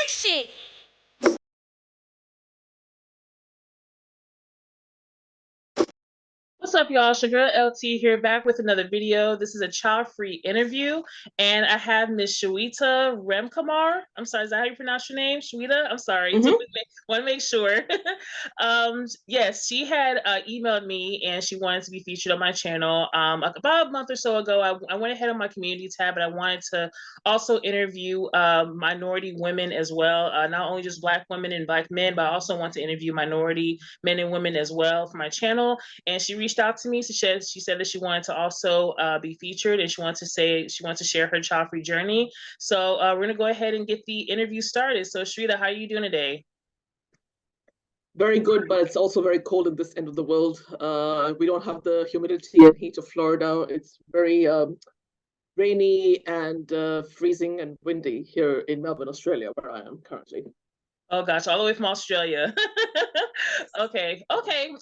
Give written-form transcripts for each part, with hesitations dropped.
shit. What's up, y'all? Sugar LT here, back with another video. This is a child-free interview, and I have Miss Shweta Ramkumar. I'm sorry, is that how you pronounce your name, Shweta? I'm sorry. Mm-hmm. Want to make sure. Yes, she had emailed me, and she wanted to be featured on my channel. About a month or so ago, I went ahead on my community tab, and I wanted to also interview minority women as well, not only just Black women and Black men, but I also want to interview minority men and women as well for my channel. And she reached out to me. She said that she wanted to also be featured, and she wants to share her child-free journey. So we're gonna go ahead and get the interview started. So Shweta, how are you doing today? Very good, but it's also very cold at this end of the world. We don't have the humidity and heat of Florida. It's very rainy and freezing and windy here in Melbourne, Australia, where I am currently. Oh gosh, all the way from Australia. Okay.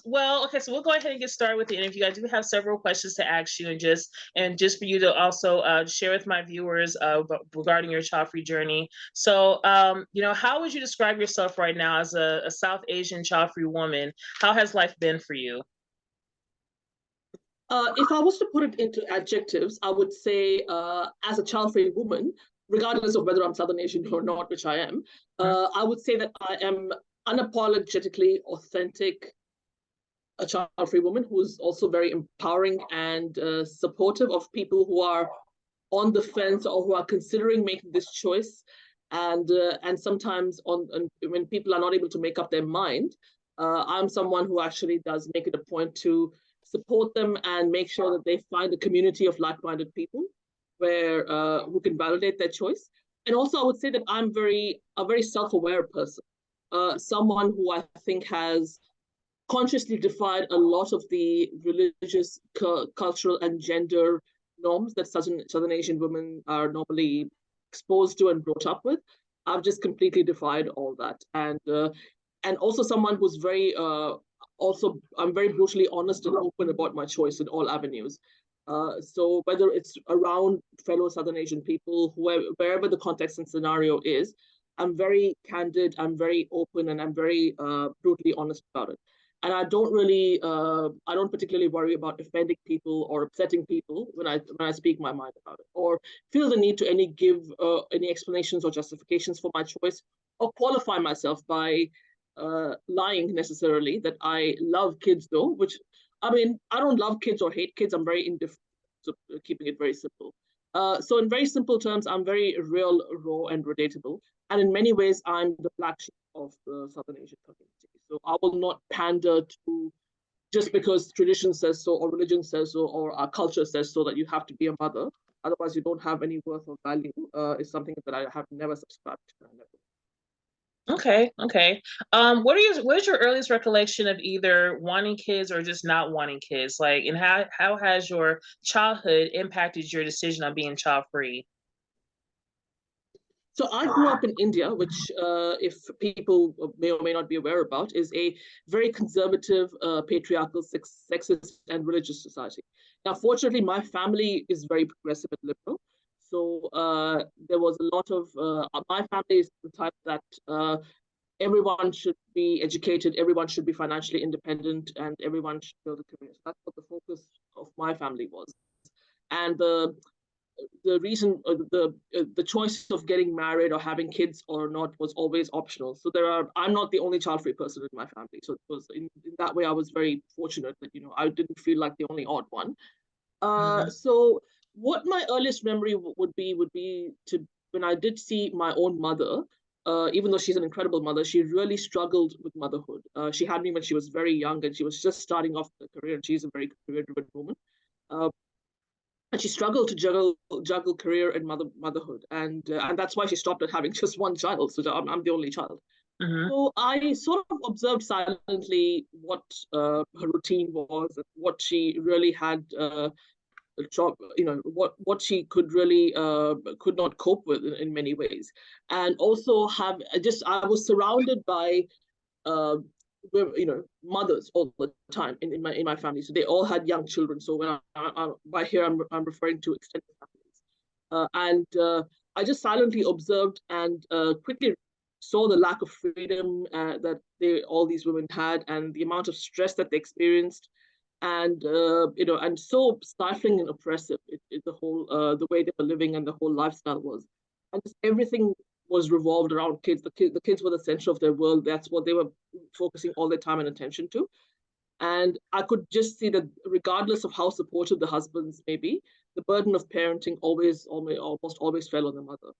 Well, okay, so we'll go ahead and get started with the interview. I do have several questions to ask you, and just for you to also share with my viewers regarding your child-free journey. So, how would you describe yourself right now as a South Asian child-free woman? How has life been for you? If I was to put it into adjectives, I would say as a child-free woman, regardless of whether I'm Southern Asian or not, which I am, I would say that I am unapologetically authentic, a child-free woman who's also very empowering and supportive of people who are on the fence or who are considering making this choice. And sometimes when people are not able to make up their mind, I'm someone who actually does make it a point to support them and make sure that they find a community of like-minded people where who can validate their choice. And also, I would say that I'm a very self-aware person, someone who I think has consciously defied a lot of the religious, cultural, and gender norms that Southern Asian women are normally exposed to and brought up with. I've just completely defied all that, and also someone who's very also I'm very brutally honest and open about my choice in all avenues. So whether it's around fellow Southern Asian people, wherever the context and scenario is, I'm very candid, I'm very open, and I'm very brutally honest about it. And I don't particularly worry about offending people or upsetting people when I speak my mind about it, or feel the need to give any explanations or justifications for my choice, or qualify myself by lying necessarily that I love kids though, which I mean, I don't love kids or hate kids. I'm very indifferent, so keeping it very simple. So in very simple terms, I'm very real, raw, and relatable. And in many ways, I'm the black sheep of the Southern Asian community. So I will not pander to just because tradition says so, or religion says so, or our culture says so that you have to be a mother. Otherwise, you don't have any worth or value. Is something that I have never subscribed to. Okay. What is your earliest recollection of either wanting kids or just not wanting kids? Like, and how has your childhood impacted your decision on being child-free? So I grew up in India, which, if people may or may not be aware about, is a very conservative, patriarchal, sexist, and religious society. Now, fortunately, my family is very progressive and liberal. So there was a lot of, my family is the type that everyone should be educated, everyone should be financially independent, and everyone should build a career. So that's what the focus of my family was. And the reason the choice of getting married or having kids or not was always optional. So I'm not the only child-free person in my family. So it was in that way I was very fortunate that I didn't feel like the only odd one. So what my earliest memory would be to when I did see my own mother. Even though she's an incredible mother, she really struggled with motherhood. She had me when she was very young, and she was just starting off the career, and she's a very career-driven woman. And she struggled to juggle career and motherhood, and that's why she stopped at having just one child. So I'm the only child. So I sort of observed silently what her routine was, and what she really had, what she could really could not cope with in many ways, and also I was surrounded by mothers all the time in my family. So they all had young children. So when by here I'm referring to extended families, and I just silently observed and quickly saw the lack of freedom that all these women had, and the amount of stress that they experienced, and and so stifling and oppressive the whole the way they were living and the whole lifestyle was, and just everything was revolved around kids. The kids were the center of their world. That's what they were focusing all their time and attention to. And I could just see that regardless of how supportive the husbands may be, the burden of parenting almost always fell on the mother.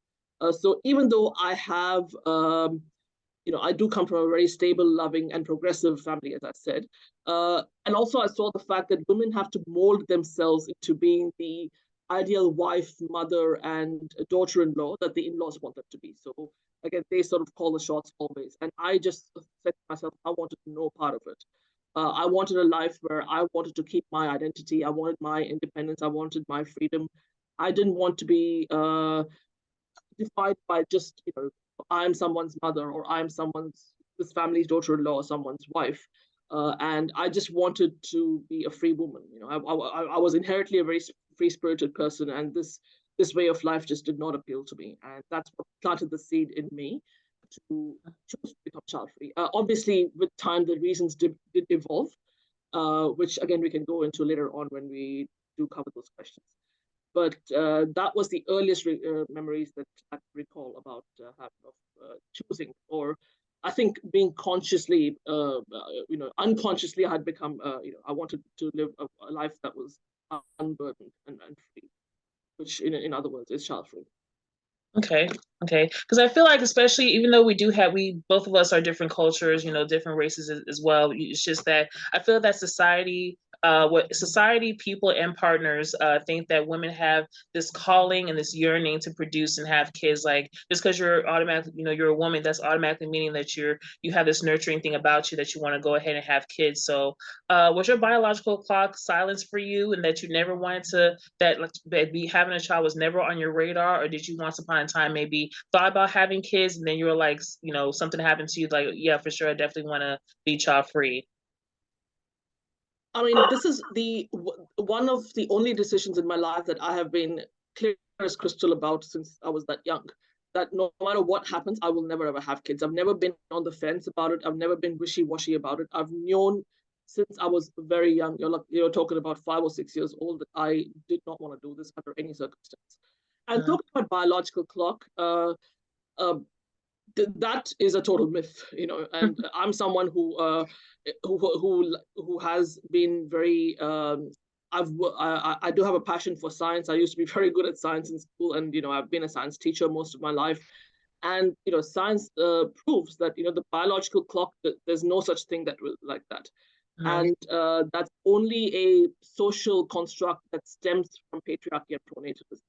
So even though I have, I do come from a very stable, loving, and progressive family, as I said. And also I saw the fact that women have to mold themselves into being the ideal wife, mother, and daughter-in-law that the in-laws want them to be. So again, they sort of call the shots always. And I just said to myself, I wanted no part of it. I wanted a life where I wanted to keep my identity. I wanted my independence. I wanted my freedom. I didn't want to be defined by just, I'm someone's mother, or I'm this family's daughter-in-law, or someone's wife. And I just wanted to be a free woman. I was inherently a very free-spirited person, and this way of life just did not appeal to me. And that's what planted the seed in me to choose to become child-free. Obviously, with time, the reasons did evolve, which again, we can go into later on when we do cover those questions. But that was the earliest memories that I recall about choosing, or I think being consciously, unconsciously, I had become, I wanted to live a life that was unburdened and free, which in other words is child-free. Okay. Because I feel like, especially even though we both of us are different cultures, different races as well. It's just that I feel that society, people and partners think that women have this calling and this yearning to produce and have kids. Like, just because you're automatically, you're a woman, that's automatically meaning that you have this nurturing thing about you that you want to go ahead and have kids. So was your biological clock silenced for you, and that you never wanted to, that be having a child was never on your radar? Or did you once upon a time maybe thought about having kids, and then you were like, something happened to you, like, yeah, for sure, I definitely want to be child free? I mean, this is one of the only decisions in my life that I have been clear as crystal about since I was that young. That no matter what happens, I will never ever have kids. I've never been on the fence about it. I've never been wishy-washy about it. I've known since I was very young. You're talking about 5 or 6 years old, that I did not want to do this under any circumstance. And talking about biological clock, that is a total myth, and I'm someone who has been very I do have a passion for science. I used to be very good at science in school, and I've been a science teacher most of my life. And science proves that the biological clock, there's no such thing that like that. And that's only a social construct that stems from patriarchy and pronatalism,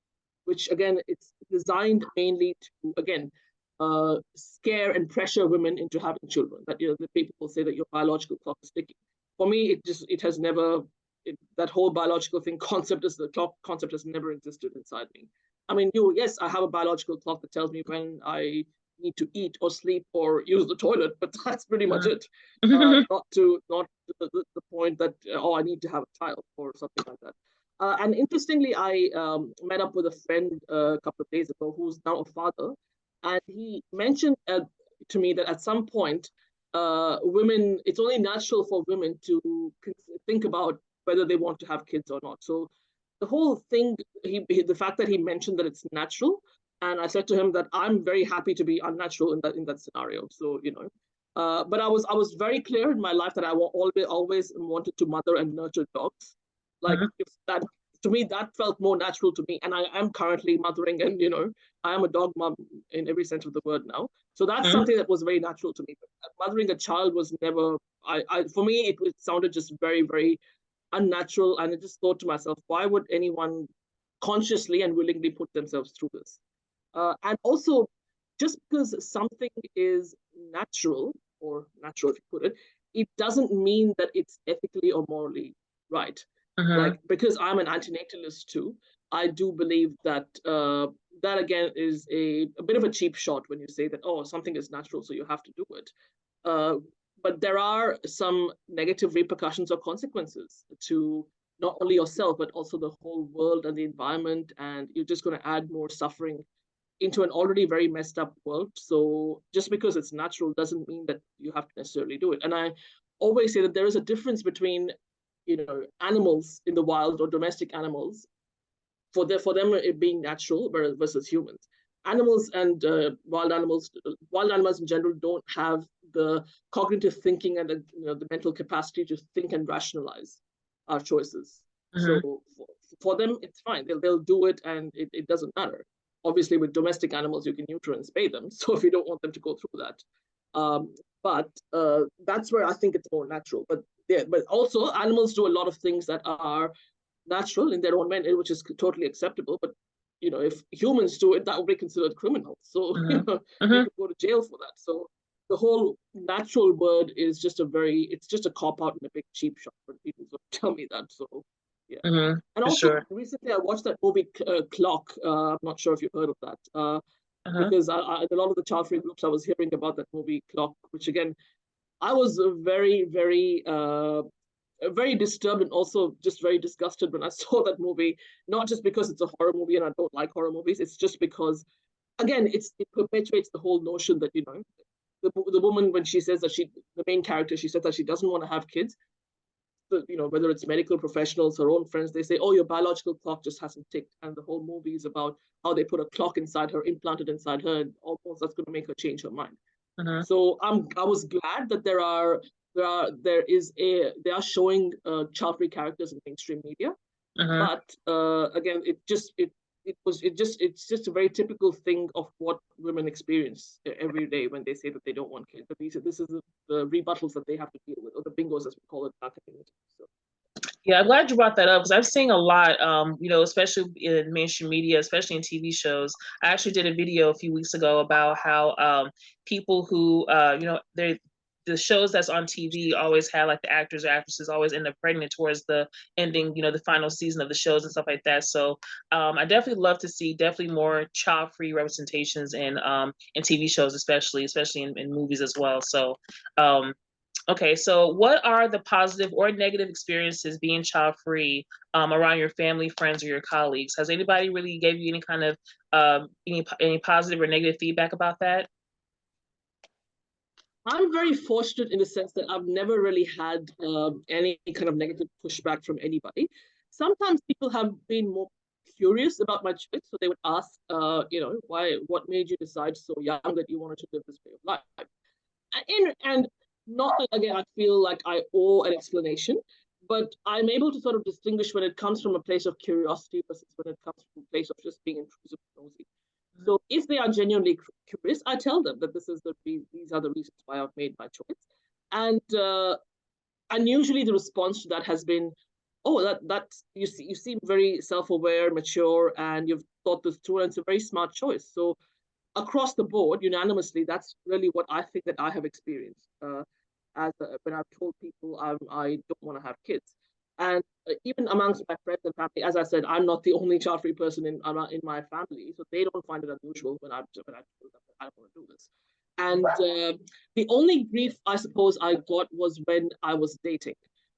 which again, it's designed mainly to, again, scare and pressure women into having children. That the people will say that your biological clock is ticking. For me, it has never, that whole biological concept has never existed inside me. I mean, yes, I have a biological clock that tells me when I need to eat or sleep or use the toilet, but that's pretty much it. Not the point that I need to have a child or something like that. And interestingly, I met up with a friend a couple of days ago who's now a father. And he mentioned to me that at some point, women, it's only natural for women to think about whether they want to have kids or not. So the whole thing, the fact that he mentioned that it's natural, and I said to him that I'm very happy to be unnatural in that scenario. So but I was very clear in my life that I always wanted to mother and nurture dogs. Like if that, to me, that felt more natural to me. And I am currently mothering, and I am a dog mom in every sense of the word now. So that's something that was very natural to me. But mothering a child was never, for me, it sounded just very, very unnatural. And I just thought to myself, why would anyone consciously and willingly put themselves through this? And also, just because something is natural, or natural if you put it, it doesn't mean that it's ethically or morally right. Like, because I'm an antinatalist too, I do believe that that again is a bit of a cheap shot when you say that, oh, something is natural, so you have to do it. But there are some negative repercussions or consequences to not only yourself, but also the whole world and the environment, and you're just going to add more suffering into an already very messed up world. So just because it's natural doesn't mean that you have to necessarily do it. And I always say that there is a difference between, animals in the wild or domestic animals, for them it being natural versus humans. Animals and wild animals in general don't have the cognitive thinking and the mental capacity to think and rationalize our choices. Mm-hmm. So for them, it's fine. They'll do it, and it doesn't matter. Obviously, with domestic animals, you can neuter and spay them. So if you don't want them to go through that, but that's where I think it's more natural. But yeah, but also animals do a lot of things that are natural in their own way, which is totally acceptable. But if humans do it, that would be considered criminal. So Mm-hmm. you Mm-hmm. could go to jail for that. So the whole natural word is just it's just a cop out in a big cheap shop when people tell me that. So yeah. Mm-hmm. And For also sure. recently I watched that movie Clock. I'm not sure if you've heard of that. Uh-huh. Because a lot of the child-free groups I was hearing about that movie Clock, which again I was very disturbed and also just very disgusted when I saw that movie. Not just because it's a horror movie and I don't like horror movies. It's just because, again, it perpetuates the whole notion that the woman, when she says that the main character, she says that she doesn't want to have kids. But, whether it's medical professionals, her own friends, they say, "Oh, your biological clock just hasn't ticked," and the whole movie is about how they put a clock inside her, implanted inside her, and almost that's going to make her change her mind. Mm-hmm. So I was glad that they are showing child-free characters in mainstream media, Mm-hmm. but again, it's just a very typical thing of what women experience every day when they say that they don't want kids. But this is the rebuttals that they have to deal with, or the bingos as we call it in our community. So. Yeah, I'm glad you brought that up because I've seen a lot, especially in mainstream media, especially in TV shows. I actually did a video a few weeks ago about how people who, the shows that's on TV always have like the actors or actresses always end up pregnant towards the ending, the final season of the shows and stuff like that. So I definitely love to see definitely more child-free representations in TV shows, especially in movies as well. So okay, so what are the positive or negative experiences being child-free around your family, friends, or your colleagues? Has anybody really gave you any kind of any positive or negative feedback about that? I'm very fortunate in the sense that I've never really had any kind of negative pushback from anybody. Sometimes people have been more curious about my choice, so they would ask, what made you decide so young that you wanted to live this way of life? And not that, again, I feel like I owe an explanation, but I'm able to sort of distinguish when it comes from a place of curiosity versus when it comes from a place of just being intrusive and nosy. So if they are genuinely curious, I tell them that these are the reasons why I've made my choice, and usually the response to that has been, "Oh, that's you seem very self-aware, mature, and you've thought this through, and it's a very smart choice." So across the board, unanimously, that's really what I think that I have experienced when I've told people I don't want to have kids. And even amongst my friends and family, as I said, I'm not the only child-free person in my family, so they don't find it unusual when I told them that I don't want to do this. And the only grief I suppose I got was when I was dating.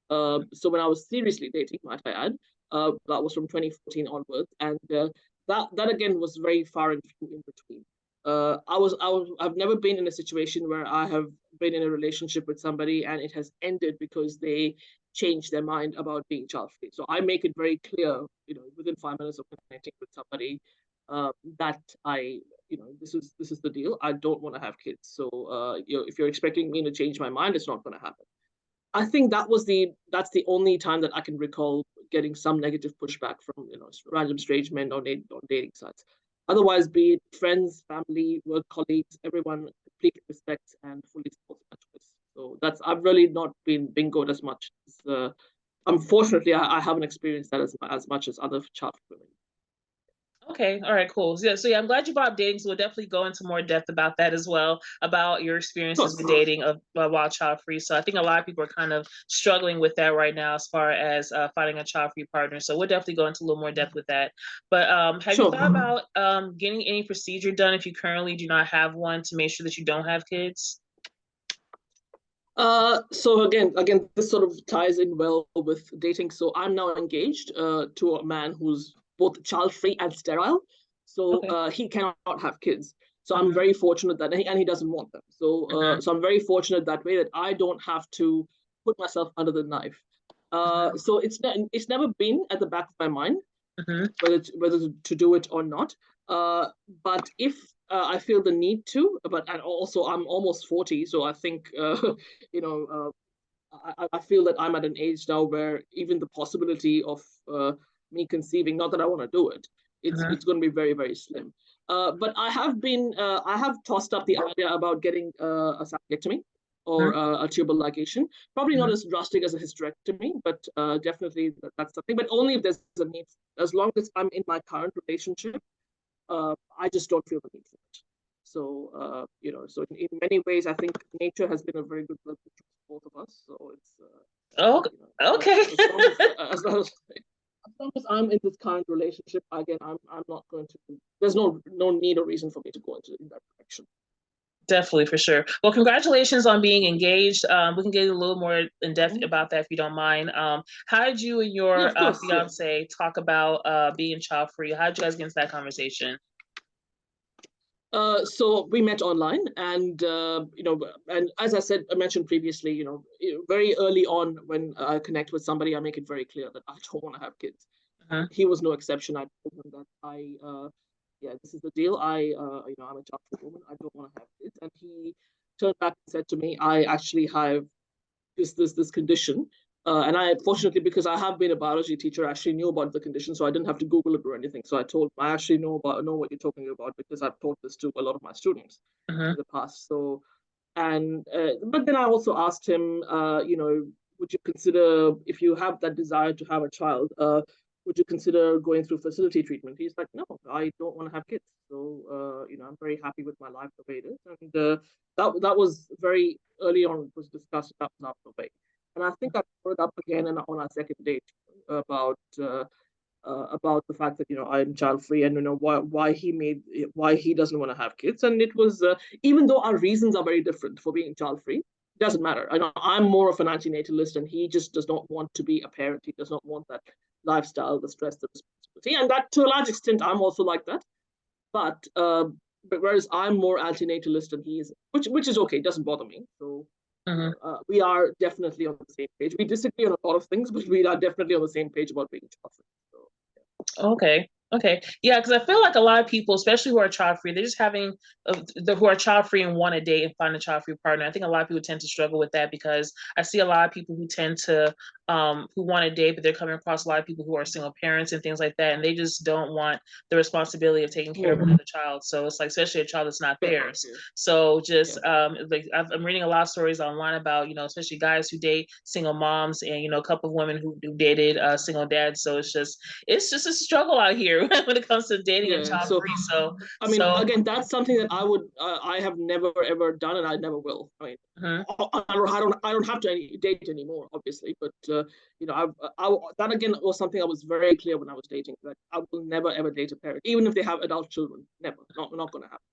So when I was seriously dating, might I add, that was from 2014 onwards, and that again was very far and few in between. I've never been in a situation where I have been in a relationship with somebody and it has ended because they changed their mind about being child free. So I make it very clear, within 5 minutes of connecting with somebody, that this is the deal. I don't want to have kids. So if you're expecting me to change my mind, it's not going to happen. I think that's the only time that I can recall getting some negative pushback from random strange men on dating sites. Otherwise, be it friends, family, work colleagues, everyone completely respects and fully supports my choice. So I've really not been bingoed as much. Unfortunately, I haven't experienced that as much as other child women. Okay, all right, cool. So yeah, I'm glad you brought up dating. So we'll definitely go into more depth about that as well, about your experiences with dating while child free. So I think a lot of people are kind of struggling with that right now as far as finding a child free partner. So we'll definitely go into a little more depth with that. But have you thought about getting any procedure done if you currently do not have one to make sure that you don't have kids? So again, this sort of ties in well with dating. So I'm now engaged to a man who's both child-free and sterile. So Okay. he cannot have kids. So I'm very fortunate that, and he doesn't want them. So so I'm very fortunate that way, that I don't have to put myself under the knife. So it's never been at the back of my mind whether to do it or not. But if I feel the need to, and also I'm almost 40, so I think you know I feel that I'm at an age now where even the possibility of me conceiving, not that I want to do it, it's going to be very, very slim. But I have tossed up the idea about getting a sapectomy or a tubal ligation. Probably not as drastic as a hysterectomy, but definitely that's something. But only if there's a need. As long as I'm in my current relationship, I just don't feel the need for it. So, so in many ways, I think nature has been a very good friend to both of us. So it's, Oh, okay. as long as I'm in this current relationship, again, I'm not going to, there's no need or reason for me to go in that direction. Definitely, for sure. Well, congratulations on being engaged. We can get a little more in depth about that if you don't mind. How did you and your fiance talk about being child free? How did you guys get into that conversation? So we met online, and and as I mentioned previously, very early on when I connect with somebody, I make it very clear that I don't want to have kids. He was no exception. I told him that yeah, this is the deal. I'm a child-free woman. I don't want to have kids, and he turned back and said to me, I actually have this condition. And I, fortunately, because I have been a biology teacher, I actually knew about the condition, so I didn't have to Google it or anything. So I actually know what you're talking about, because I've taught this to a lot of my students in the past. So, but then I also asked him, would you consider, if you have that desire to have a child, would you consider going through fertility treatment? He's like, no, I don't want to have kids. So, I'm very happy with my life the way it is. And that was very early on, it was discussed, that was out of the way. And I think I brought it up again on our second date about the fact that I'm child free, and why he doesn't want to have kids. And it was even though our reasons are very different for being child free, it doesn't matter. I know I'm more of an antinatalist, and he just does not want to be a parent. He does not want that lifestyle, the stress, the responsibility, and that to a large extent I'm also like that. But whereas I'm more antinatalist than he is, which is okay, it doesn't bother me. So we are definitely on the same page. We disagree on a lot of things, but we are definitely on the same page about being child free. So, yeah. Okay. Okay. Yeah, because I feel like a lot of people, especially who are child free, they're just having who are child free and want to date and find a child free partner. I think a lot of people tend to struggle with that, because I see a lot of people who tend to who want to date, but they're coming across a lot of people who are single parents and things like that, and they just don't want the responsibility of taking care of another child. So it's like, especially a child that's not theirs. So just like I'm reading a lot of stories online about especially guys who date single moms, and a couple of women who dated single dads. So it's just a struggle out here when it comes to dating and child free. So I mean, again, that's something that I have never ever done, and I never will. I mean, I don't have to date anymore, obviously, but that again was something I was very clear when I was dating, that I will never ever date a parent, even if they have adult children. Never, not going to happen.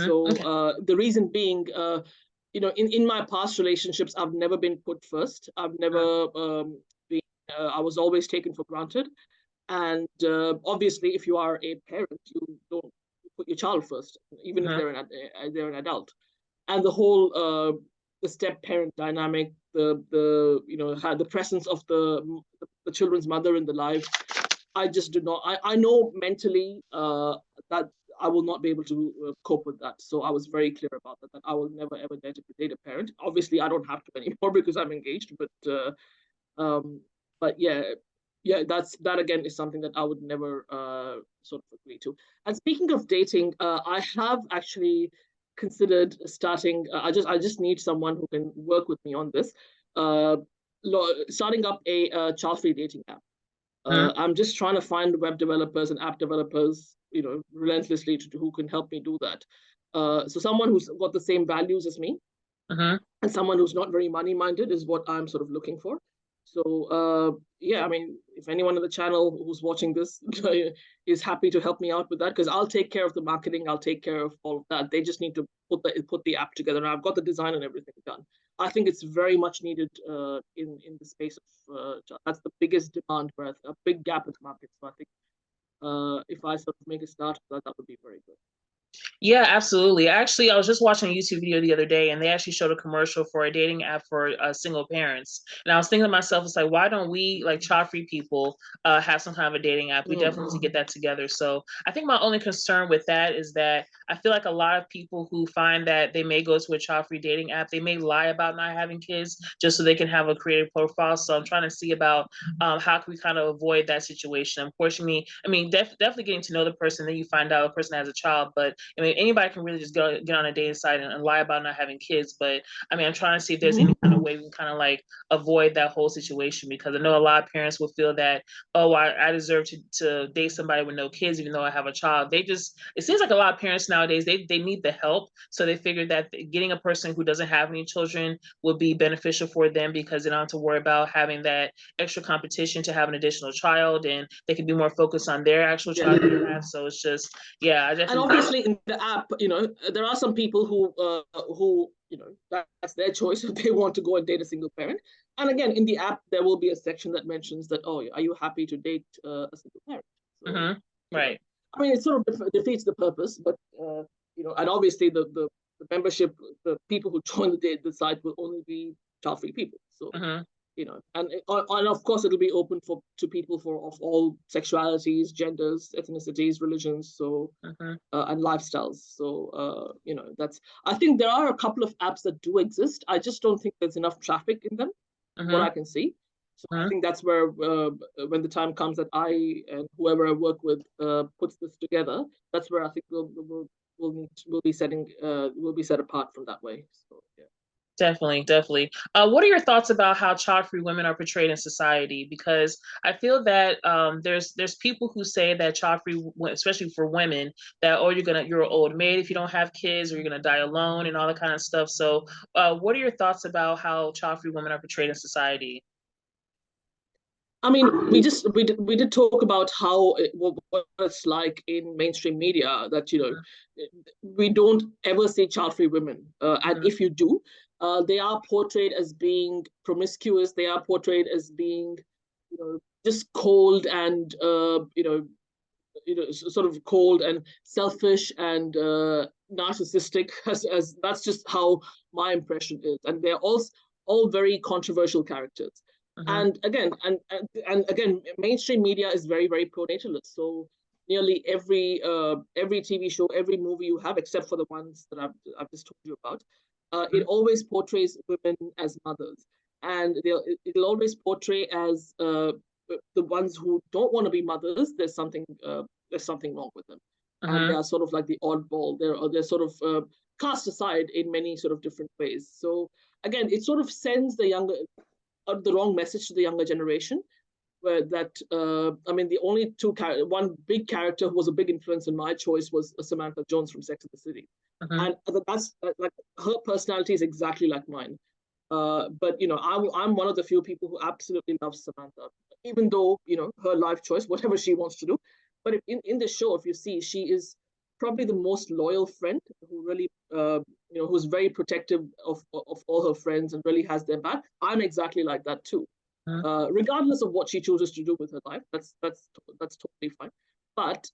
So the reason being, in my past relationships, I've never been put first. I've never been. I was always taken for granted. And obviously, if you are a parent, you don't put your child first, even if they're an adult. And the whole the step parent dynamic, the presence of the children's mother in the life, I just do not. I know mentally that I will not be able to cope with that. So I was very clear about that. That I will never ever date a parent. Obviously, I don't have to anymore because I'm engaged. But yeah, that again is something that I would never sort of agree to. And speaking of dating, I have actually considered starting. I just need someone who can work with me on this. Starting up a child-free dating app. I'm just trying to find web developers and app developers, relentlessly who can help me do that. So someone who's got the same values as me, and someone who's not very money-minded is what I'm sort of looking for. So yeah, I mean, if anyone on the channel who's watching this is happy to help me out with that, because I'll take care of the marketing, I'll take care of all of that. They just need to put the app together, and I've got the design and everything done. I think it's very much needed in the space of that's the biggest demand, where a big gap in the market. So I think if I sort of make a start of that, that would be very good. Yeah, absolutely. Actually, I was just watching a YouTube video the other day, and they actually showed a commercial for a dating app for single parents. And I was thinking to myself, it's like, why don't we, like child-free people, have some kind of a dating app? We definitely need to get that together. So I think my only concern with that is that I feel like a lot of people who find that they may go to a child-free dating app, they may lie about not having kids just so they can have a creative profile. So I'm trying to see about how can we kind of avoid that situation. Unfortunately, I mean, definitely getting to know the person, then you find out a person has a child, but I mean, anybody can really just get on a dating site and lie about not having kids. But I mean, I'm trying to see if there's any kind of way we can kind of like avoid that whole situation, because I know a lot of parents will feel that, oh, I deserve to date somebody with no kids, even though I have a child. It seems like a lot of parents nowadays, they need the help. So they figure that getting a person who doesn't have any children would be beneficial for them, because they don't have to worry about having that extra competition to have an additional child, and they can be more focused on their actual child they have. So it's just, yeah, I And definitely. obviously in the app, there are some people who that's their choice if they want to go and date a single parent. And again, in the app, there will be a section that mentions that, oh, are you happy to date a single parent? So, Right. I mean, it sort of defeats the purpose, but and obviously the membership, the people who join the site will only be child-free people. So and of course it'll be open to people of all sexualities, genders, ethnicities, religions, so and lifestyles. So that's. I think there are a couple of apps that do exist. I just don't think there's enough traffic in them, what I can see. So I think that's where when the time comes that I and whoever I work with puts this together, that's where I think we'll be set apart from that way. So yeah. Definitely, definitely. What are your thoughts about how child-free women are portrayed in society? Because I feel that there's people who say that child-free, especially for women, that, oh, you're an old maid if you don't have kids, or you're gonna die alone and all that kind of stuff. So, what are your thoughts about how child-free women are portrayed in society? I mean, we did talk about what it's like in mainstream media, that we don't ever see child-free women, and if you do, they are portrayed as being promiscuous. They are portrayed as being, just cold and sort of cold and selfish and narcissistic. As that's just how my impression is, and they're all very controversial characters. And again, mainstream media is very, very pro-natalist. So nearly every TV show, every movie you have, except for the ones that I've just told you about, it always portrays women as mothers, and it'll always portray as the ones who don't want to be mothers. There's something wrong with them, and they are sort of like the oddball. They're sort of cast aside in many sort of different ways. So again, it sort of sends the wrong message to the younger generation, where that I mean, the only one big character who was a big influence in my choice was Samantha Jones from Sex and the City, and that's like her personality is exactly like mine. But I'm one of the few people who absolutely loves Samantha, even though her life choice, whatever she wants to do. But in the show, if you see, she is probably the most loyal friend, who really who's very protective of all her friends and really has their back. I'm exactly like that too. Regardless of what she chooses to do with her life, that's totally fine. But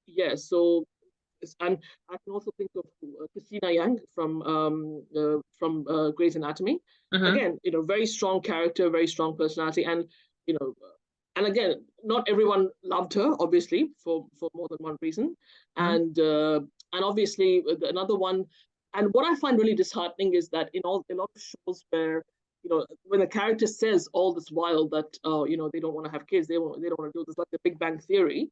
yeah, so. And I can also think of Christina Yang from Grey's Anatomy. Again, very strong character, very strong personality, and you know, and again, not everyone loved her, obviously, for more than one reason, and obviously another one. And what I find really disheartening is that in a lot of shows where when a character says all this while that they don't want to have kids, they don't want to do this, like the Big Bang Theory,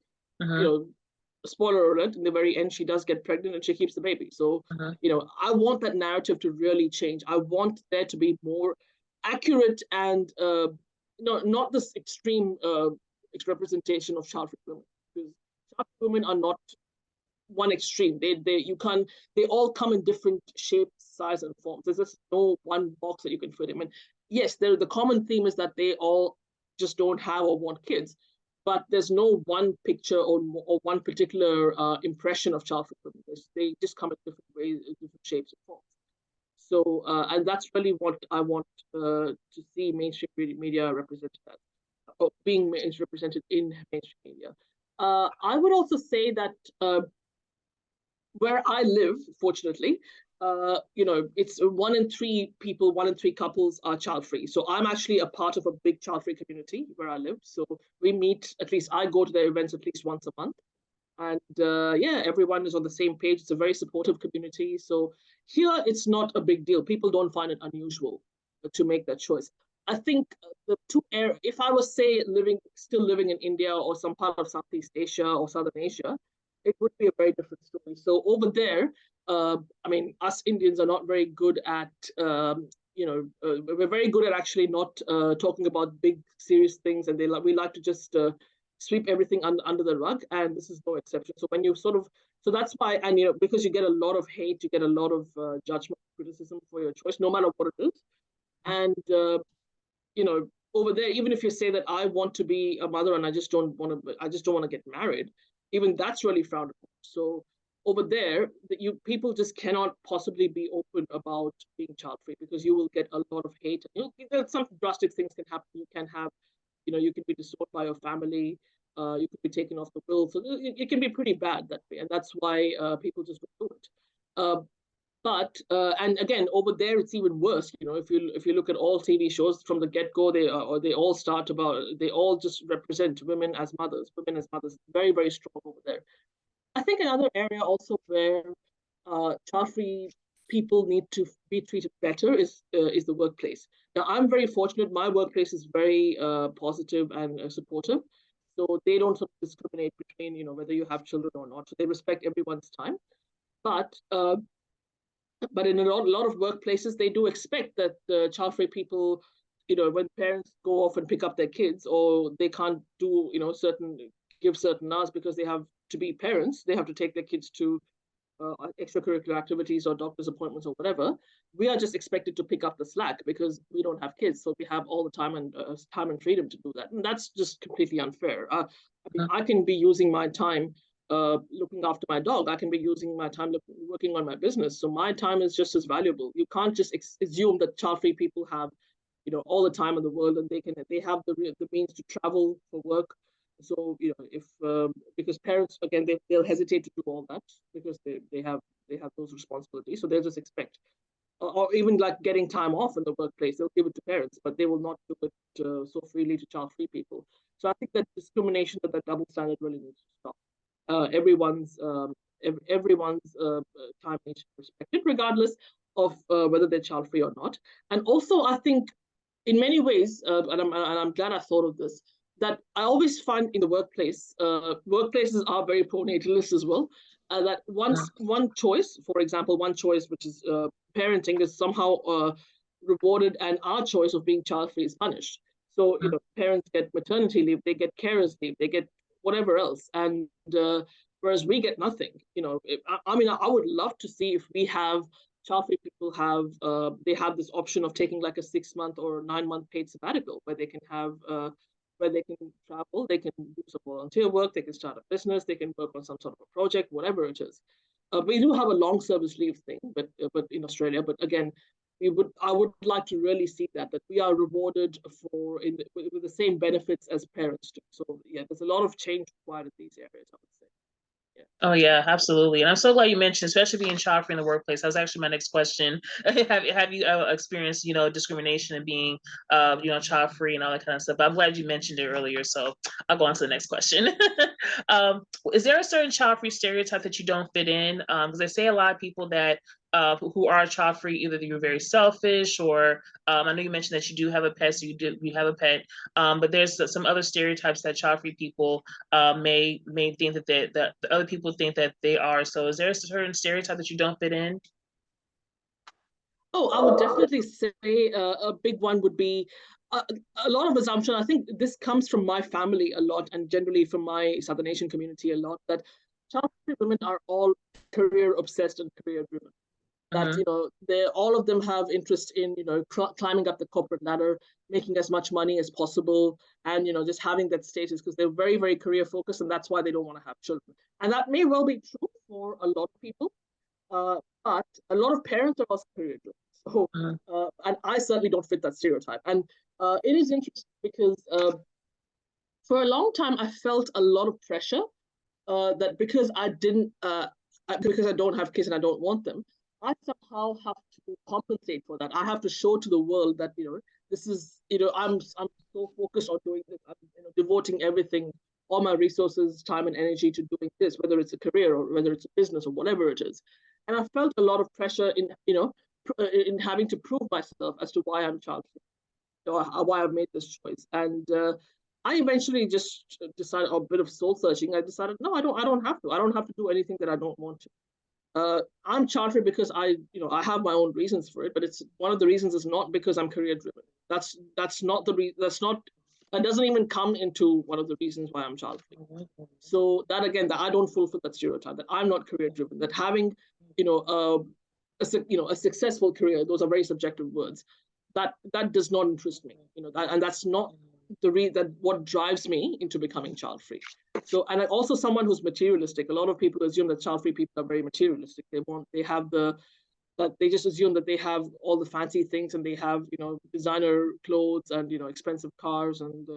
spoiler alert, in the very end she does get pregnant and she keeps the baby. So I want that narrative to really change. I want there to be more accurate and not this extreme representation of child-free women, because child-free women are not one extreme. They all come in different shapes, size, and forms. There's just no one box that you can fit them in. Yes, the common theme is that they all just don't have or want kids, but there's no one picture or one particular impression of childhood women. They just come in different ways, different shapes and forms. So, and that's really what I want to see mainstream media represented as, or being represented in mainstream media. I would also say that where I live, fortunately, it's 1 in 3 people, 1 in 3 couples are child free. So I'm actually a part of a big child free community where I live. So we meet, at least I go to their events at least once a month. And yeah, everyone is on the same page. It's a very supportive community. So here it's not a big deal. People don't find it unusual to make that choice. I think if I was, say, still living in India or some part of Southeast Asia or Southern Asia, it would be a very different story. So over there, I mean, us Indians are not very good at, we're very good at actually not talking about big, serious things, and we like to just sweep everything under the rug, and this is no exception. So when you so that's why, and because you get a lot of hate, you get a lot of judgment, criticism for your choice, no matter what it is, and over there, even if you say that I want to be a mother and I just don't want to get married, even that's really frowned upon. So over there, people just cannot possibly be open about being child free, because you will get a lot of hate. Some drastic things can happen. You can be disowned by your family. You could be taken off the will. So it can be pretty bad that way, and that's why people just don't do it. And again, over there it's even worse. If you look at all TV shows from the get-go, they all just represent women as mothers. Very, very strong over there. I think another area also where child-free people need to be treated better is the workplace. Now, I'm very fortunate. My workplace is very positive and supportive. So they don't sort of discriminate between, whether you have children or not. So they respect everyone's time. But in a lot of workplaces, they do expect that the child-free people, when parents go off and pick up their kids, or they can't do, give certain hours because they have to be parents, they have to take their kids to extracurricular activities or doctor's appointments or whatever. We are just expected to pick up the slack because we don't have kids, so we have all the time and freedom to do that, and that's just completely unfair. I can be using my time looking after my dog. I can be using my time working on my business. So my time is just as valuable. You can't just assume that child-free people have, all the time in the world, and they have the means to travel for work. So if because parents, again, they'll hesitate to do all that because they have those responsibilities. So they'll just expect, or even like getting time off in the workplace, they'll give it to parents, but they will not do it so freely to child-free people. So I think that discrimination, that double standard, really needs to stop. Everyone's time needs to be respected, regardless of whether they're child free or not. And also, I think, in many ways, and I'm glad I thought of this, that I always find in the workplace, workplaces are very pro-natalist as well. That one choice, for example, which is parenting, is somehow rewarded, and our choice of being child free is punished. So parents get maternity leave, they get carers leave, they get whatever else, and whereas we get nothing. I would love to see if we have child-free people have this option of taking like a 6-month or 9-month paid sabbatical, where they can travel, they can do some volunteer work, they can start a business, they can work on some sort of a project, whatever it is. We do have a long service leave thing, but in Australia, but again, I would like to really see that we are rewarded with the same benefits as parents do. So yeah, there's a lot of change required in these areas, I would say. Yeah. Oh yeah, absolutely. And I'm so glad you mentioned, especially being child free in the workplace. That was actually my next question. have you experienced, discrimination and being, child free and all that kind of stuff? But I'm glad you mentioned it earlier. So I'll go on to the next question. Is there a certain child free stereotype that you don't fit in? Because I say a lot of people that who are child free, either you're very selfish, or I know you mentioned that you do have a pet, so you have a pet. But there's some other stereotypes that child free people may think that the other people think that they are. So is there a certain stereotype that you don't fit in? Oh, I would definitely say a big one would be a lot of assumption. I think this comes from my family a lot, and generally from my Southern Asian community a lot, that child-free women are all career obsessed and career driven. That all of them have interest in climbing up the corporate ladder, making as much money as possible, and just having that status, because they're very, very career focused, and that's why they don't want to have children. And that may well be true for a lot of people, but a lot of parents are also career driven. So and I certainly don't fit that stereotype. And it is interesting because For a long time, I felt a lot of pressure that because because I don't have kids and I don't want them, I somehow have to compensate for that. I have to show to the world that this is I'm so focused on doing this. I'm devoting everything, all my resources, time, and energy to doing this, whether it's a career or whether it's a business or whatever it is. And I felt a lot of pressure in having to prove myself as to why I'm child free, or why I've made this choice. And I eventually just decided, a bit of soul searching. I decided, no, I don't have to. I don't have to do anything that I don't want to. I'm child free because I have my own reasons for it, but it's one of the reasons is not because I'm career driven. That's not that doesn't even come into one of the reasons why I'm child free. So that again, that I don't fulfill that stereotype, that I'm not career driven, that having a successful career, those are very subjective words, that does not interest me, and that's not that what drives me into becoming child free. So, and also someone who's materialistic. A lot of people assume that child free people are very materialistic. They just assume that they have all the fancy things and they have designer clothes and expensive cars. And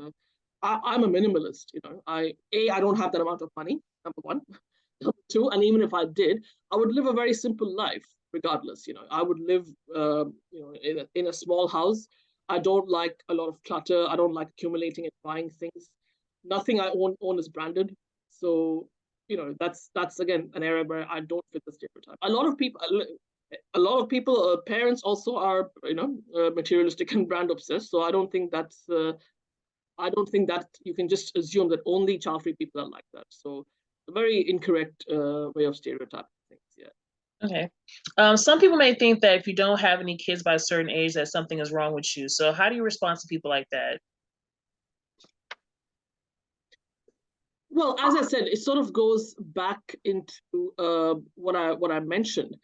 I'm a minimalist. I don't have that amount of money. Number one. Number two, and even if I did, I would live a very simple life regardless. I would live in a small house. I don't like a lot of clutter. I don't like accumulating and buying things. Nothing I own is branded. So, that's again an area where I don't fit the stereotype. A lot of people, parents also are, materialistic and brand obsessed. So I don't think that you can just assume that only child-free people are like that. So a very incorrect way of stereotyping things. Yeah. Okay. Some people may think that if you don't have any kids by a certain age, that something is wrong with you. So how do you respond to people like that? Well, as I said, it sort of goes back into what I mentioned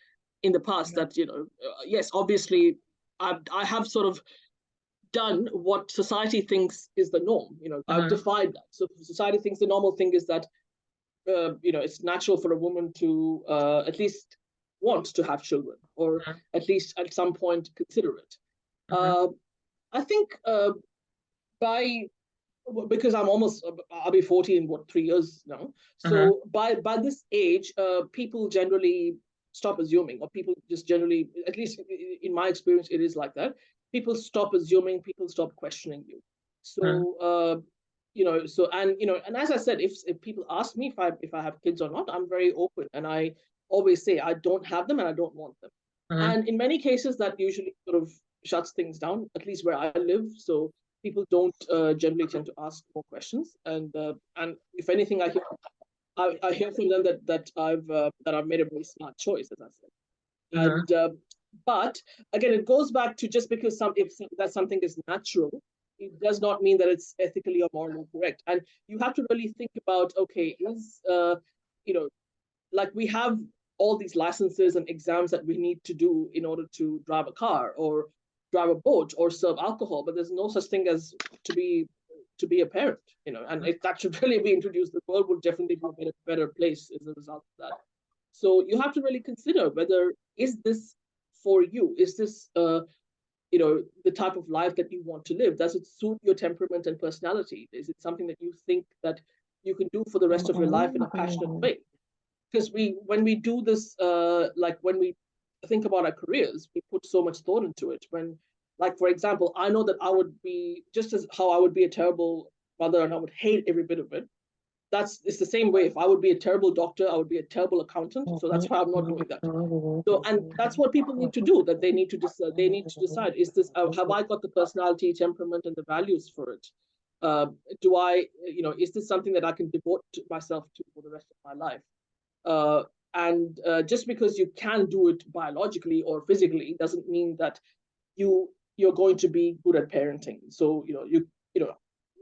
in the past, that yes, obviously, I have sort of done what society thinks is the norm. I've defied that. So society thinks the normal thing is that it's natural for a woman to at least want to have children, or at least at some point consider it. I think because I'll be 40 in 3 years now. So by this age, people generally stop assuming, or people just generally, at least in my experience, it is like that. People stop assuming, people stop questioning you. So and as I said, if people ask me if I have kids or not, I'm very open, and I always say I don't have them and I don't want them. And in many cases, that usually sort of shuts things down, at least where I live. So people don't generally tend to ask more questions, and if anything, I hear from them that I've made a very smart choice, as I said. And but again, it goes back to, just because that something is natural, it does not mean that it's ethically or morally correct. And you have to really think about, okay, is like we have all these licenses and exams that we need to do in order to drive a car or drive a boat or serve alcohol, but there's no such thing as to be a parent, and if that should really be introduced, the world would definitely be a better place as a result of that. So you have to really consider whether, is this for you? Is this the type of life that you want to live? Does it suit your temperament and personality? Is it something that you think that you can do for the rest of your life in a passionate way? Because when we do this, like when we think about our careers, we put so much thought into it. When, like, for example, I know that I would be, just as how I would be a terrible mother and I would hate every bit of it, it's the same way. If I would be a terrible doctor, I would be a terrible accountant. So that's why I'm not doing that. So, and that's what people need to do, that they need to decide, is this, have I got the personality, temperament, and the values for it? Do I, is this something that I can devote myself to for the rest of my life? And just because you can do it biologically or physically doesn't mean that you're going to be good at parenting. So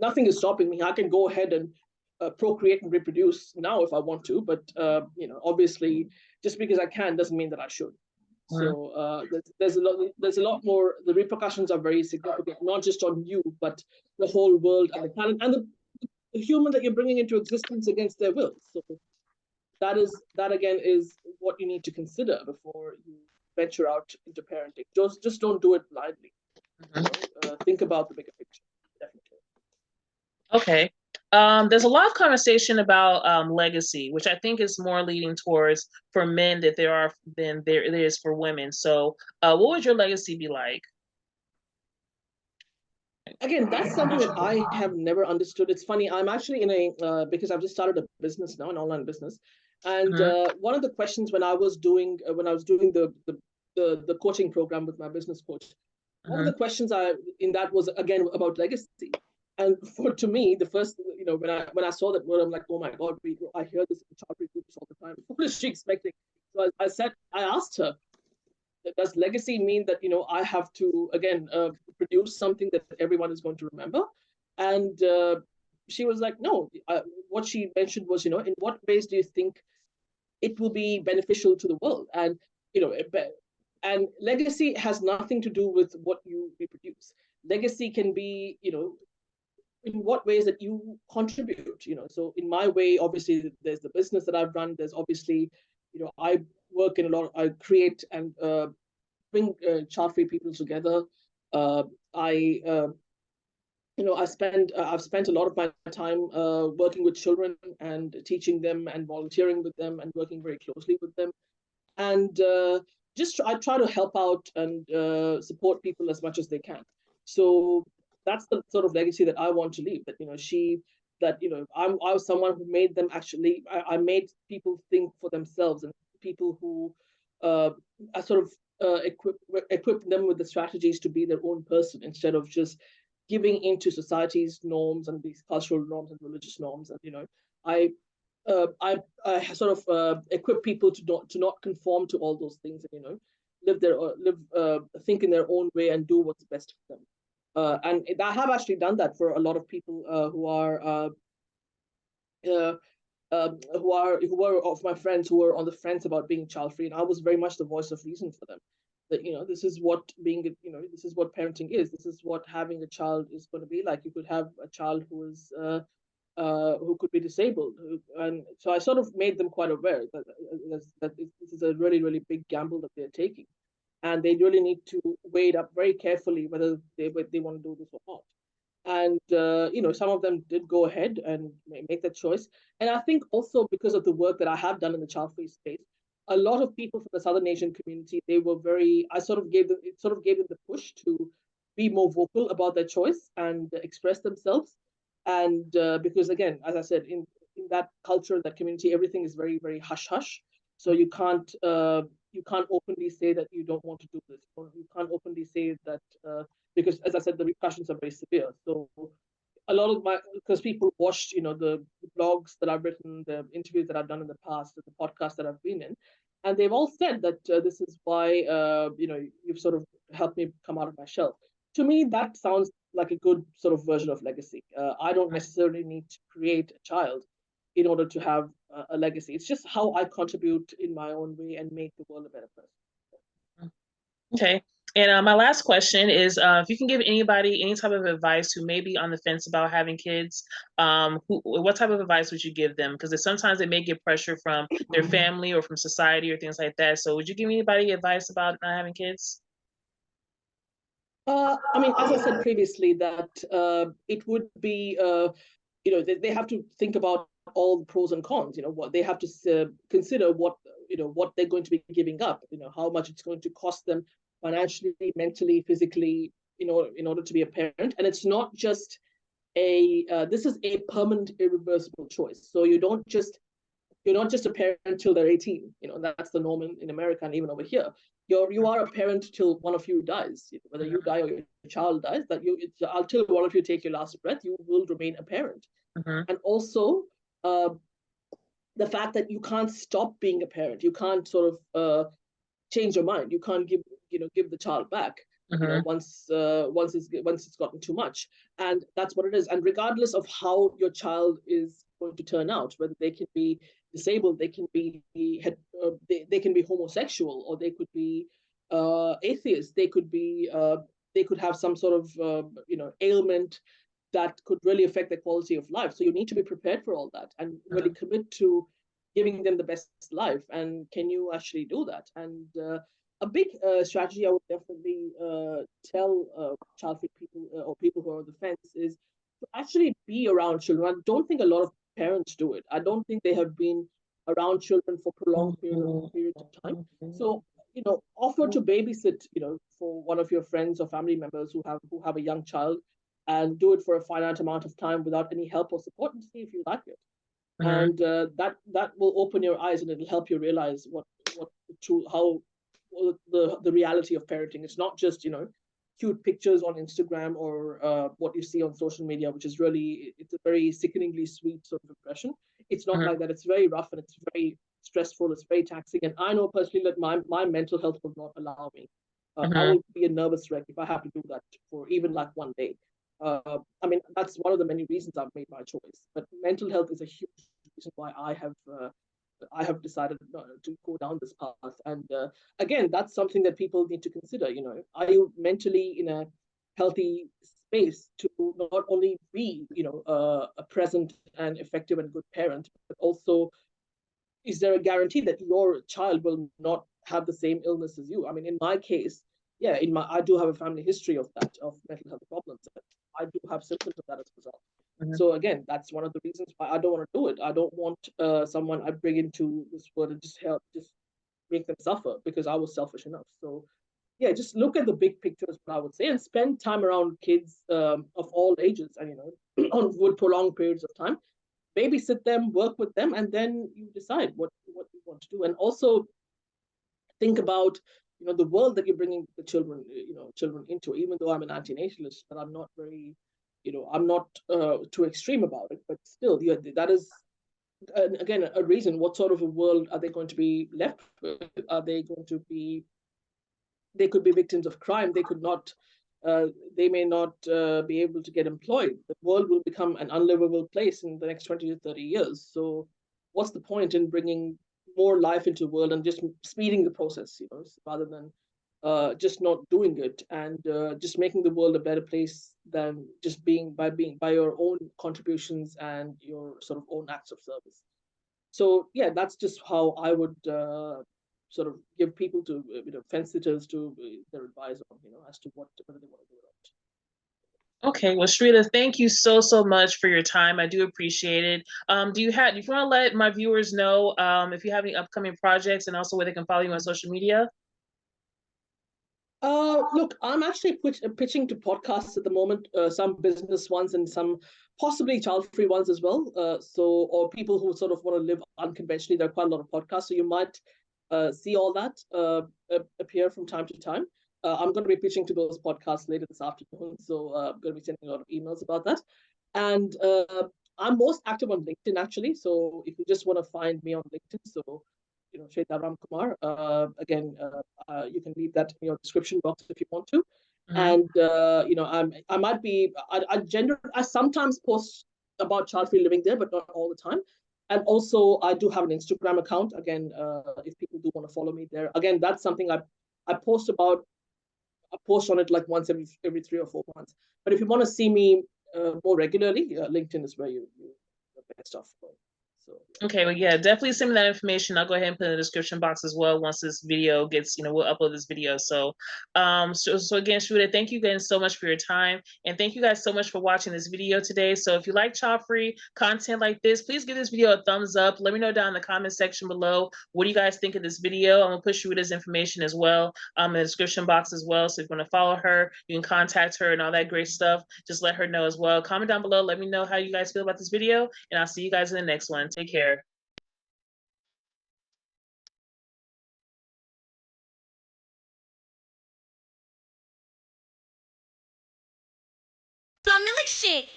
nothing is stopping me. I can go ahead and procreate and reproduce now if I want to, but obviously, just because I can doesn't mean that I should. So there's a lot more. The repercussions are very significant, not just on you, but the whole world and the planet and the human that you're bringing into existence against their will. So that again is what you need to consider before you venture out into parenting. Just don't do it blindly. Think about the bigger picture. Definitely. Okay. There's a lot of conversation about legacy, which I think is more leading towards for men that there are than there it is for women. So, what would your legacy be like? Again, that's something that I have never understood. It's funny. I'm actually in a because I've just started a business now, an online business, and Mm-hmm. one of the questions when I was doing the coaching program with my business coach, one of Mm-hmm. the questions I in that was again about legacy. And for to me, the first, when I saw that word, I'm like, oh my God, I hear this in child groups all the time. What is she expecting? So I asked her, does legacy mean that I have to again produce something that everyone is going to remember? And she was like, no. What she mentioned was, in what ways do you think it will be beneficial to the world? And you know and legacy has nothing to do with what you reproduce. Legacy can be, in what ways that you contribute. So in my way, obviously there's the business that I've run. There's obviously, I work in a lot. I create and bring child-free people together. I I've spent a lot of my time working with children and teaching them and volunteering with them and working very closely with them. And just I try to help out and support people as much as they can. So that's the sort of legacy that I want to leave. That I was someone who made them actually. I made people think for themselves, and people who I sort of equip them with the strategies to be their own person instead of just giving into society's norms and these cultural norms and religious norms. And I I sort of equip people to not conform to all those things, and think in their own way and do what's best for them. And I have actually done that for a lot of people uh, who are of my friends who were on the fence about being child free, and I was very much the voice of reason for them. That this is what this is what parenting is. This is what having a child is going to be like. You could have a child who could be disabled, and so I sort of made them quite aware that this is a really really big gamble that they're taking, and they really need to weigh it up very carefully whether they want to do this or not. And some of them did go ahead and make that choice. And I think also because of the work that I have done in the child free space, a lot of people from the Southern Asian community, they were very, I sort of gave them it sort of gave them the push to be more vocal about their choice and express themselves. And because again, as I said, in that culture, that community, everything is very very hush hush. So you can't openly say that you don't want to do this, or you can't openly say that because, as I said, the repercussions are very severe. So a lot of because people watched, the blogs that I've written, the interviews that I've done in the past, the podcasts that I've been in, and they've all said that this is why, you've sort of helped me come out of my shell. To me, that sounds like a good sort of version of legacy. I don't necessarily need to create a child in order to have a legacy. It's just how I contribute in my own way and make the world a better place. Okay. And my last question is, if you can give anybody any type of advice who may be on the fence about having kids, what type of advice would you give them? Because sometimes they may get pressure from their family or from society or things like that. So would you give anybody advice about not having kids? I mean, as I said previously, that it would be, they have to think about all the pros and cons. What they have to consider, what they're going to be giving up. How much it's going to cost them financially, mentally, physically. In order to be a parent, and it's not just this is a permanent, irreversible choice. So you're not just a parent till they're 18. That's the norm in America and even over here. You are a parent till one of you dies. Whether you die or your child dies, until one of you take your last breath, you will remain a parent. Mm-hmm. And also uh, the fact that you can't stop being a parent. You can't sort of change your mind. You can't give the child back. Mm-hmm. Once it's gotten too much, and that's what it is. And regardless of how your child is going to turn out, whether they can be disabled, they can be they can be homosexual, or they could be atheists, they could have some sort of ailment that could really affect their quality of life. So you need to be prepared for all that and really commit to giving them the best life. And can you actually do that? And a big strategy I would definitely tell child free people or people who are on the fence is to actually be around children. I don't think a lot of parents do it. I don't think they have been around children for prolonged periods of time. So, offer to babysit, for one of your friends or family members who have a young child, and do it for a finite amount of time without any help or support, and see if you like it. And that will open your eyes, and it'll help you realize what the true how the reality of parenting. It's not just cute pictures on Instagram or what you see on social media, which is really, it's a very sickeningly sweet sort of impression. It's not like that. It's very rough, and it's very stressful. It's very taxing. And I know personally that my mental health will not allow me. I will be a nervous wreck if I have to do that for even like one day. I mean, that's one of the many reasons I've made my choice. But mental health is a huge reason why I have decided to go down this path. And again, that's something that people need to consider. Are you mentally in a healthy space to not only be, a present and effective and good parent, but also, is there a guarantee that your child will not have the same illness as you? I mean, in my case, yeah, I do have a family history of mental health problems. I do have symptoms of that as a result. So again, that's one of the reasons why I don't want to do it. I don't want someone I bring into this world and just make them suffer, because I was selfish enough. So yeah, just look at the big picture is what I would say, and spend time around kids of all ages, and on good prolonged periods of time. Babysit them, work with them, and then you decide what you want to do. And also think about the world that you're bringing the children into. Even though I'm an anti-natalist, but I'm not very, I'm not too extreme about it. But still, that is again a reason. What sort of a world are they going to be left with? Are they going to be? They could be victims of crime. They could not. They may not be able to get employed. The world will become an unlivable place in the next 20 to 30 years. So, what's the point in bringing more life into the world and just speeding the process, rather than just not doing it, and just making the world a better place than just being by your own contributions and your sort of own acts of service. So yeah, that's just how I would sort of give people to fence sitters to their advice on as to whether they want to do it or not. Okay, well, Shweta, thank you so much for your time. I do appreciate it. Do you want to let my viewers know if you have any upcoming projects, and also where they can follow you on social media? Look, I'm actually pitching to podcasts at the moment, some business ones and some possibly child-free ones as well. Or people who sort of want to live unconventionally. There are quite a lot of podcasts, so you might see all that appear from time to time. I'm going to be pitching to those podcasts later this afternoon, so I'm going to be sending a lot of emails about that. And I'm most active on LinkedIn, actually. So if you just want to find me on LinkedIn, so Shweta Ramkumar. Again, you can leave that in your description box if you want to. And I might be I sometimes post about child-free living there, but not all the time. And also, I do have an Instagram account. Again, if people do want to follow me there, again, that's something I post about. I post on it like once every 3 or 4 months. But if you want to see me more regularly, LinkedIn is where you the best stuff. So, okay, well, yeah, definitely send me that information. I'll go ahead and put it in the description box as well once this video gets, we'll upload this video. So, so again, Shweta, thank you again so much for your time. And thank you guys so much for watching this video today. So if you like child-free content like this, please give this video a thumbs up. Let me know down in the comment section below, what do you guys think of this video? I'm gonna put Shweta's information as well in the description box as well. So if you want to follow her, you can contact her and all that great stuff. Just let her know as well. Comment down below. Let me know how you guys feel about this video. And I'll see you guys in the next one. Take care. The milkshake.